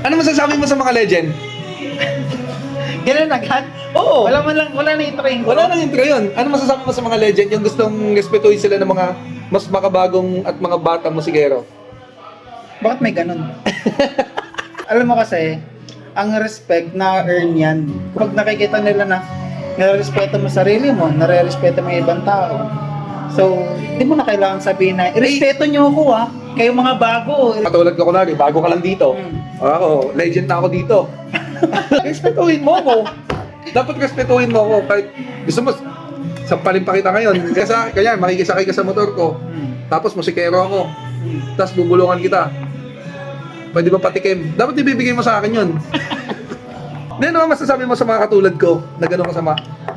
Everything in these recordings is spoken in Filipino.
Ano masasabi mo sa mga legend? Ganun agad? Oo. Wala na intro yun. Wala nang intro yun. Ano masasabi mo sa mga legend yung gustong respetuhin sila ng mga mas makabagong at mga batang musikero? Bakit may ganun? Alam mo kasi, ang respect na-earn yan. Kapag nakikita nila na nare-respeto mo sarili mo, nare-respeto mo yung ibang tao. So, hindi mo na kailangan sabihin na, irespeto nyo ako kayo mga bago. Katulad ko kunwari, bago ka lang dito. Ako, legend na ako dito. Respetuhin mo ako. Dapat respetuhin mo ako. Kahit gusto mo, sampalin pa kita ngayon. Kaya makikisakay ka sa motor ko. Tapos musikero ako. Tapos bubulungan kita. Pwede ba patikim? Dapat ibibigay mo sa akin yun. Hindi, ano masasabi mo sa mga katulad ko na gano'ng kasama?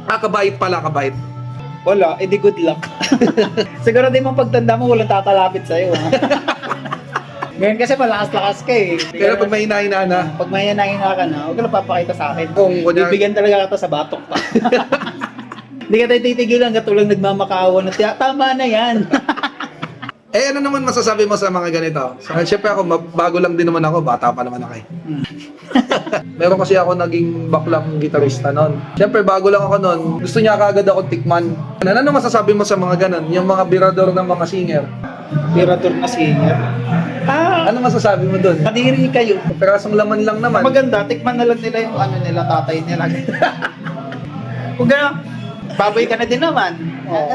Kabait pala, kabait. Wala, edi good luck. Siguro din mo pagtanda mo, walang tatalapit sa'yo. Ngayon kasi malakas-lakas ka eh. Pero pag may hina-hina na, Pag may hina ka na, huwag ka lang papakita sa akin. Kung kunyari- Bibigyan talaga kita sa batok pa. Hindi ka tayo titigilan, katulad nagmamakaawa na, tama na yan. ano naman masasabi mo sa mga ganito? Siyempre ako, bago lang din naman ako, bata pa naman ako eh. Meron kasi ako naging baklang gitarista noon. Siyempre, bago lang ako noon, gusto niya kagad ako tikman. Ano masasabi mo sa mga ganon? Yung mga birador ng mga singer? Pirador na singer. Ano masasabi mo doon? Kadiri kayo. Perasong laman lang naman. Maganda, tikman na lang nila yung ano nila, tatay nila. Kung gano'n, baboy ka na din naman.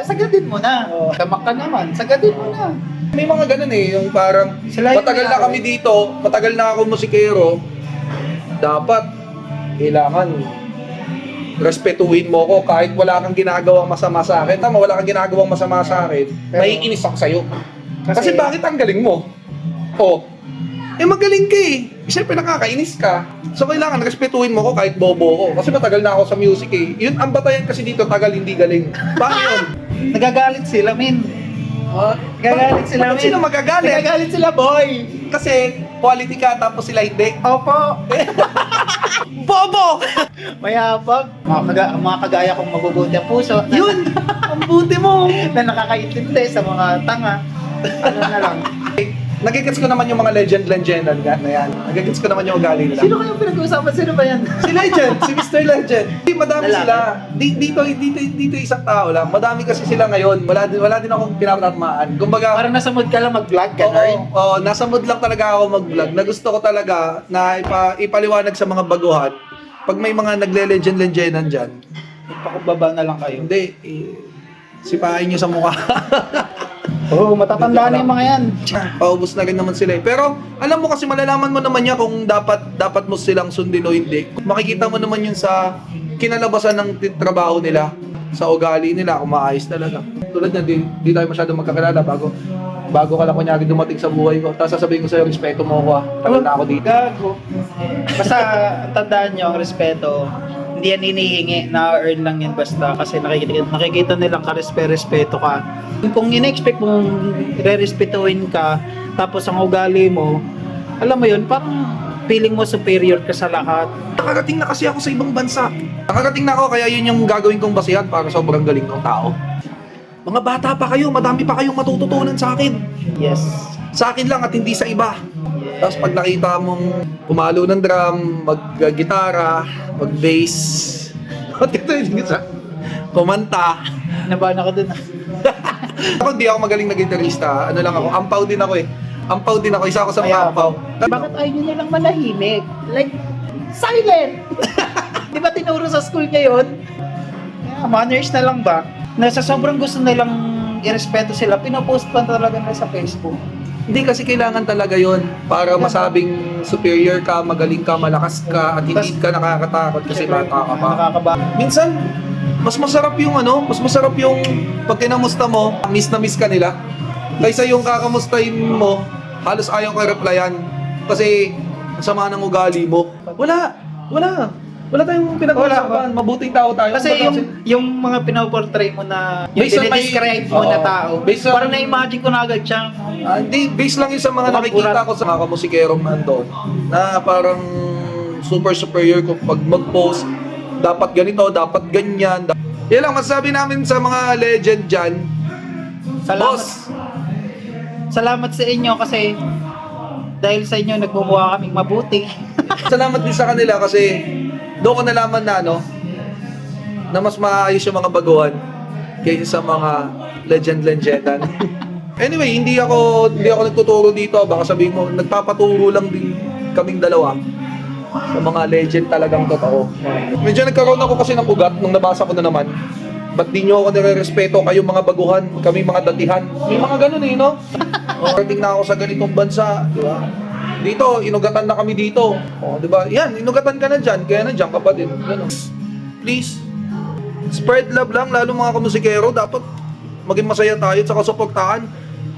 Sagadin mo na. Tamak ka naman, sagadin mo na. May mga ganon eh, yung parang Sila yung matagal na may-ari. kami dito, matagal na ako musikero, dapat kailangan respetuhin mo ko kahit wala kang ginagawang masama sa akin. Tama, wala kang ginagawang masama sa akin, maiinis ako sa'yo. Kasi bakit ang galing mo? Magaling ka eh. Siyempre nakakainis ka. So kailangan respetuhin mo ko kahit bobo ko. Kasi matagal na ako sa music eh. Yun, ang batayan kasi dito, tagal hindi galing. Paano yun? Nagagalit sila, min. Nagagalit sila, Bakit sila magagalit? Nagagalit sila, boy. Kasi quality ka tapos sila hindi. Opo. Bobo! Mayabag. Mga kagaya kong mabubuti ang puso. Yun! Ang buti mo! Na nakakaintindi sa mga tanga. Ano na lang. Nagigits ko naman yung mga legend-legendan na yan. Nagigits ko naman yung ugali nila. Sino kayong pinag-uusapan? Sino ba yan? Si Legend, si Mr. Legend. Madami Lalaki. sila. Dito isang tao lang. Madami kasi sila ngayon. Wala din akong pinapatatamaan. Kumbaga, Parang nasa mood ka lang mag-vlog ka, oo, nasa mood lang talaga ako mag-vlog. Na gusto ko talaga na ipaliwanag sa mga baguhan. Pag may mga nagle-legend-legendan dyan, Pakubaba na lang kayo. hindi, sipahin nyo sa mukha. Oo, matatanda na yung mga yan. Paubos na rin naman sila eh. Pero alam mo kasi malalaman mo naman niya kung dapat mo silang sundin o hindi. Makikita mo naman yun sa kinalabasan ng trabaho nila, sa ugali nila, kung maayos talaga. Tulad niya, di tayo masyadong magkakilala bago ka lang kunyari dumating sa buhay ko. Tapos sasabihin ko sa'yo, respeto mo ako tagal na ako dito. Gago. Basta, tandaan nyo, ang respeto, hindi yan hinihingi, na-earn lang yan basta kasi nakikita nilang ka-respeto ka. Kung in-expect mong re-respetuhin ka, tapos ang ugali mo, alam mo yun, parang feeling mo superior ka sa lahat. Nakarating na kasi ako sa ibang bansa. Nakarating na ako, kaya yun yung gagawin kong basihan para sobrang galing ng tao. Mga bata pa kayo, madami pa kayong matututunan sa akin. Yes. Sa akin lang at hindi sa iba. Tapos pag nakita mong pumalo ng drum, mag-gitara, mag-bass, kumanta. Nabahan ako dun. Ako hindi ako magaling na gitarista. Ano lang ako, ampaw din ako eh. Ampaw din ako, isa ako sa mga ampaw. Bakit ayaw nyo na lang manahimik? Like, silent! Di ba tinuro sa school ngayon? Yeah, manners na lang ba? Nasa sobrang gusto nilang irespeto sila, pinopost pa talaga na sa Facebook. Hindi kasi kailangan talaga yon para masabing superior ka, magaling ka, malakas ka, at hindi ka nakakatakot kasi bata ka pa. Nakakaba. Minsan, mas masarap yung pag kinamusta mo, miss na miss ka nila. Kaysa yung kakamustahin mo, halos ayaw ka replyan kasi ang sama ng ugali mo. Wala tayong pinag-uusapan. Mabuting tao tayo. Kasi yung mga pinoportray mo na, yung Based on my- dinidescribe mo na Oo. tao, Based on- parang na-imagine ko na agad siya. Hindi, based lang yun sa mga Mukhang nakikita burat. ko sa mga kamusikerong nandoon na parang super superior ko pag mag-post. Dapat ganito, dapat ganyan. Yan lang, masasabi namin sa mga legend dyan. Salamat. Boss! Salamat sa inyo kasi dahil sa inyo nagmumukha kaming mabuti. Salamat din sa kanila kasi doon ko nalaman na na mas maayos yung mga baguhan kaysa sa mga legend-legendan. Anyway, hindi ako nagtuturo dito. Baka sabihin mo, nagpapaturo lang din kaming dalawa sa mga legend talagang totoo. Medyo nagkaroon ako kasi ng ugat nung nabasa ko na naman. Ba't di nyo ako nire-respeto kayong mga baguhan, kami mga datihan? May mga ganun no? Parating na ako sa ganitong bansa, di ba? Dito, inugatan na kami dito. Di ba? Yan, inugatan ka na dyan, kaya nandiyan ka pa din. Ganun. Please, spread love lang, lalo mga kamusikero, dapat maging masaya tayo at saka suportahan.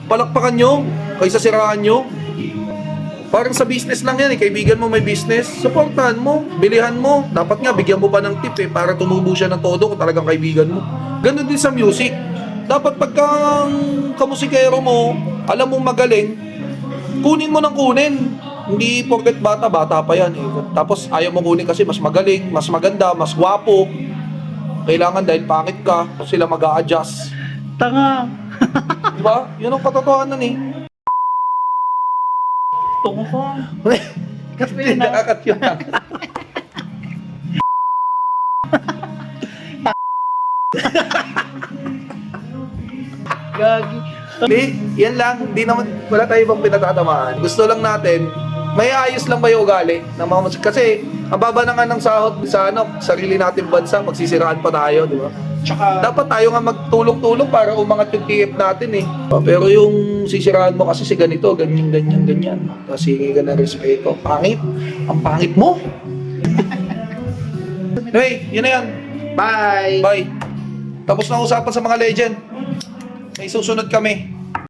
Palakpakan nyo, kaysa siraan nyo. Parang sa business lang yan kaibigan mo may business, supportahan mo, bilihan mo. Dapat nga, bigyan mo pa ng tip para tumubo siya ng todo kung talagang kaibigan mo. Ganun din sa music. Dapat pagka kamusikero mo, alam mong magaling, kunin mo ng kunin. Hindi porket bata pa yan Tapos ayaw mo kunin kasi mas magaling, mas maganda, mas gwapo. Kailangan dahil pangit ka, sila mag-a-adjust. Tanga. Diba? Yun ang katotohanan Tungo ko. Kasi nakakat yun. Gagi. Hindi, yan lang. Hindi naman, wala tayo ibang pinatatamaan. Gusto lang natin, may ayos lang ba yung ugali ng mga musik? Kasi, ang baba na nga ng sahod sa sarili natin bansa, magsisiraan pa tayo, di ba? Tsaka, Dapat tayo nga magtulong-tulong para umangat yung TF natin Pero yung sisiraan mo kasi si ganito, ganyan. Tapos hingi ka ng respeto. Pangit. Ang pangit mo. Anyway, yun na yan. bye! Bye. Tapos na usapan sa mga legend. May susunod kami.